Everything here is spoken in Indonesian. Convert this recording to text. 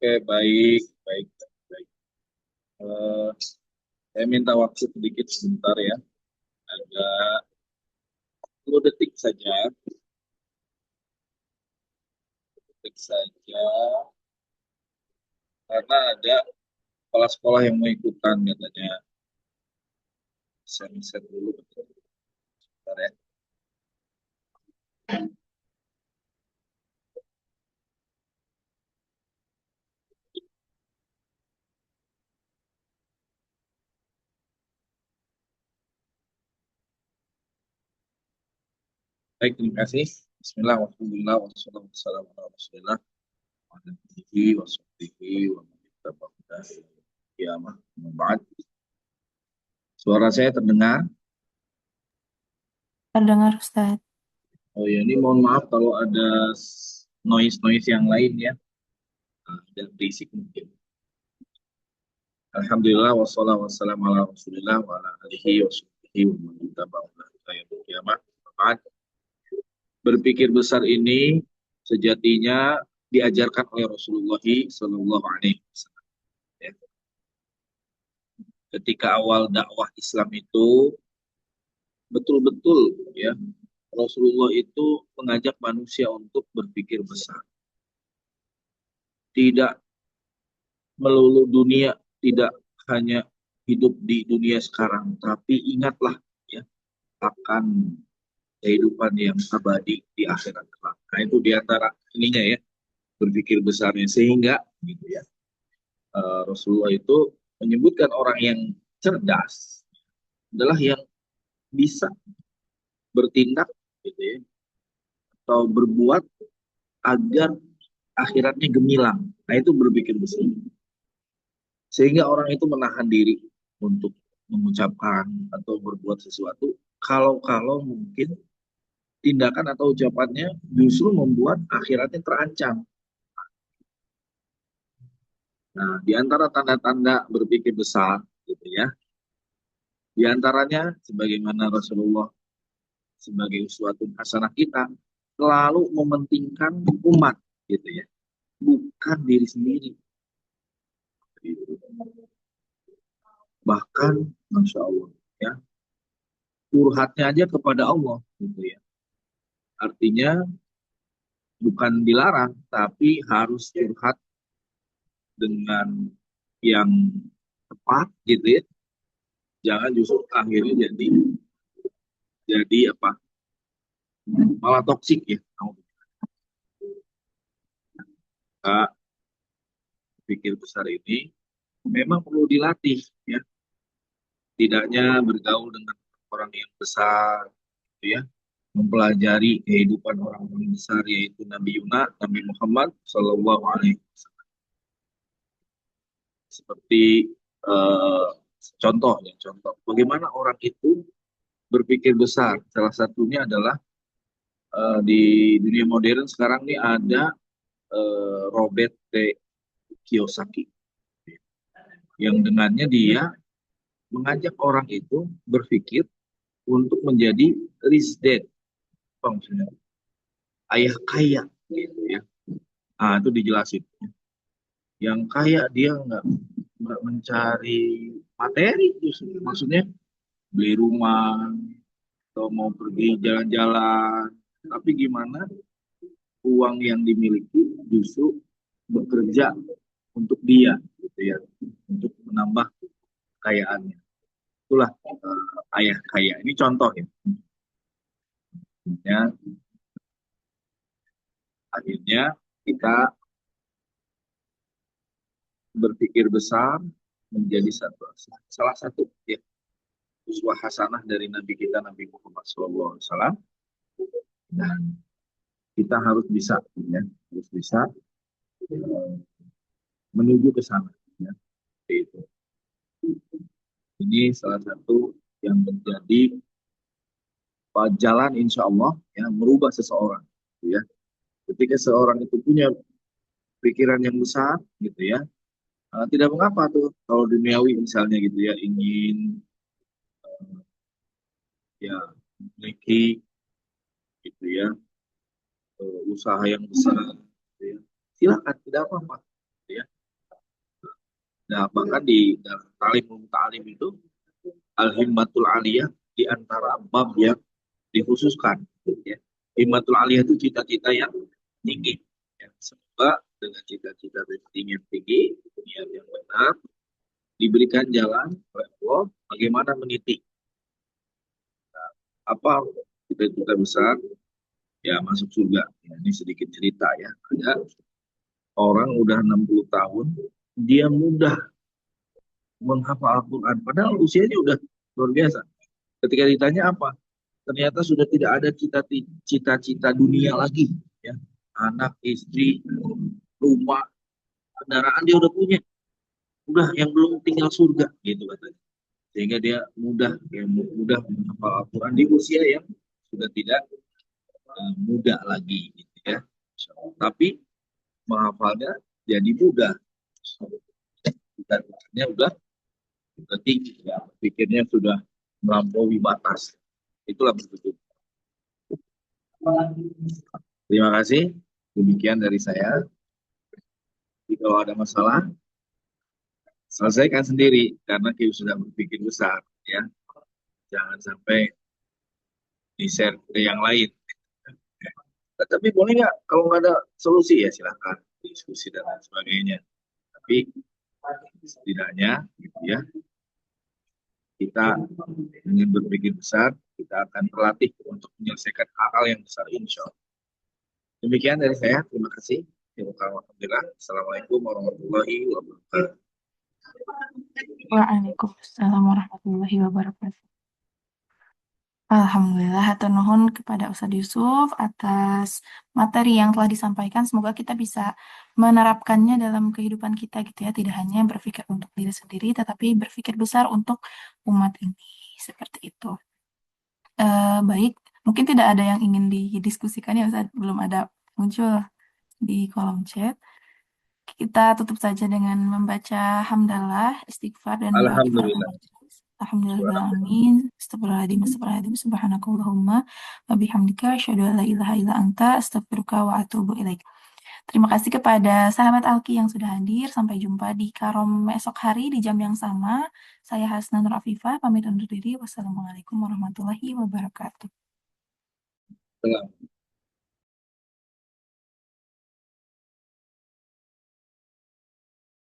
Oke, baik, baik, baik. Eh, saya minta waktu sedikit sebentar ya, ada 10 detik saja, detik saja, karena ada kepala sekolah yang mau ikutan katanya. Saya set dulu, bentar ya. Baik, terima kasih. Bismillah, alhamdulillah, wassalatu wassalamu ala rasulillah, wa ala alihi wa sahbihi wa man tabi'ahum qiyamah. Amma ba'd. Suara saya terdengar? Terdengar Ustaz. Oh ya, ini mohon maaf kalau ada noise-noise yang lain ya. Ada berisik mungkin. Alhamdulillah wassalatu wassalamu ala Rasulillah wa ala alihi wa sahbihi wa man tabi'ahum ila yaumil qiyamah. Ba'd. Berpikir besar ini sejatinya diajarkan oleh Rasulullah Sallallahu Alaihi Wasallam. Ya. Ketika awal dakwah Islam itu betul-betul ya Rasulullah itu mengajak manusia untuk berpikir besar, tidak melulu dunia, tidak hanya hidup di dunia sekarang, tapi ingatlah ya akan kehidupan yang abadi di akhirat kelak. Nah, itu diantara ininya ya, berpikir besarnya. Sehingga gitu ya, Rasulullah itu menyebutkan orang yang cerdas adalah yang bisa bertindak gitu ya, atau berbuat agar akhiratnya gemilang. Nah, itu berpikir besar. Sehingga orang itu menahan diri untuk mengucapkan atau berbuat sesuatu kalau-kalau mungkin tindakan atau ucapannya justru membuat akhiratnya terancam. Nah, di antara tanda-tanda berpikir besar, gitu ya, di antaranya sebagaimana Rasulullah sebagai uswatun hasanah kita selalu mementingkan umat, gitu ya, bukan diri sendiri. Gitu. Bahkan, masya Allah, ya, curhatnya aja kepada Allah, gitu ya. Artinya bukan dilarang, tapi harus curhat dengan yang tepat, gitu ya. Jangan justru akhirnya jadi apa? Malah toksik ya. Maka pikir besar ini memang perlu dilatih ya. Tidaknya bergaul dengan orang yang besar, gitu ya. Mempelajari kehidupan orang-orang besar yaitu Nabi Yuna, Nabi Muhammad Shallallahu Alaihi Wasallam. Seperti eh, contoh ya, contoh bagaimana orang itu berpikir besar. Salah satunya adalah di dunia modern sekarang ini ada Robert T. Kiyosaki yang dengannya dia mengajak orang itu berpikir untuk menjadi rich dad, apa maksudnya? Ayah kaya, gitu ya. Ah itu dijelasin. Yang kaya dia nggak mencari materi, justru maksudnya beli rumah atau mau pergi jalan-jalan, tapi gimana uang yang dimiliki justru bekerja untuk dia, gitu ya, untuk menambah kekayaannya. Itulah ayah kaya. Ini contoh ya. Ya, akhirnya kita berpikir besar menjadi salah satu ya uswah hasanah dari Nabi kita Nabi Muhammad SAW, dan kita harus bisa ya harus bisa eh, menuju ke sana ya. Itu ini salah satu yang menjadi jalan insya Allah ya merubah seseorang gitu ya. Ketika seorang itu punya pikiran yang besar gitu ya, tidak mengapa tuh kalau duniawi misalnya gitu ya, ingin ya memiliki gitu ya, usaha yang besar gitu ya. Silakan, tidak apa-apa ya. Nah, bahkan di dalam talim itu al-himmatul aliyah di antara bab yang dikhususkan, ya. Himmatul aliyah itu cita-cita yang tinggi, ya. Semoga dengan cita-cita yang tinggi, niat yang benar, diberikan jalan oleh Allah bagaimana meniti apa cita-cita besar, ya masuk surga. Ya, ini sedikit cerita ya. Ada orang udah 60 tahun, dia mudah menghafal Al-Quran. Padahal usianya udah luar biasa. Ketika ditanya apa? Ternyata sudah tidak ada cita-cita dunia lagi. Ya. Anak, istri, rumah, kendaraan dia udah punya. Udah yang belum tinggal surga gitu katanya. Sehingga dia mudah menghafal Al-Quran di usia yang sudah tidak muda lagi gitu ya. Tapi menghafalnya jadi mudah. Cita-citanya udah tinggi ya. Pikirnya sudah melampaui batas. Itulah begitu. Terima kasih. Demikian dari saya. Jadi kalau ada masalah, selesaikan sendiri karena kita sudah berpikir besar ya. Jangan sampai di-share ke yang lain. Tapi boleh nggak kalau nggak ada solusi ya silahkan diskusi dan lain sebagainya. Tapi setidaknya gitu ya, kita ingin berpikir besar, kita akan terlatih untuk menyelesaikan hal-hal yang besar insya Allah. Demikian dari saya, terima kasih. Alhamdulillah. Assalamualaikum warahmatullahi wabarakatuh. Waalaikumsalam warahmatullahi wabarakatuh. Alhamdulillah, hatur nuhun kepada Ustadz Yusuf atas materi yang telah disampaikan. Semoga kita bisa menerapkannya dalam kehidupan kita gitu ya. Tidak hanya berpikir untuk diri sendiri, tetapi berpikir besar untuk umat ini. Seperti itu. Baik, mungkin tidak ada yang ingin didiskusikan ya Ustadz. Belum ada muncul di kolom chat. Kita tutup saja dengan membaca hamdalah, istighfar, dan doa kifaratul Alhamdulillah. majelis. Alhamdulillahirrahmanirrahim. Astagfirullahaladzim, astagfirullahaladzim, subhanakallahumma, wa bihamdika, asyhadu an la ilaha illa anta, astaghfiruka wa atubu ilaik. Terima kasih kepada sahabat Alki yang sudah hadir. Sampai jumpa di Karom esok hari di jam yang sama. Saya Hasna Nur Afifah, pamit undur diri. Wassalamualaikum warahmatullahi wabarakatuh. Salam.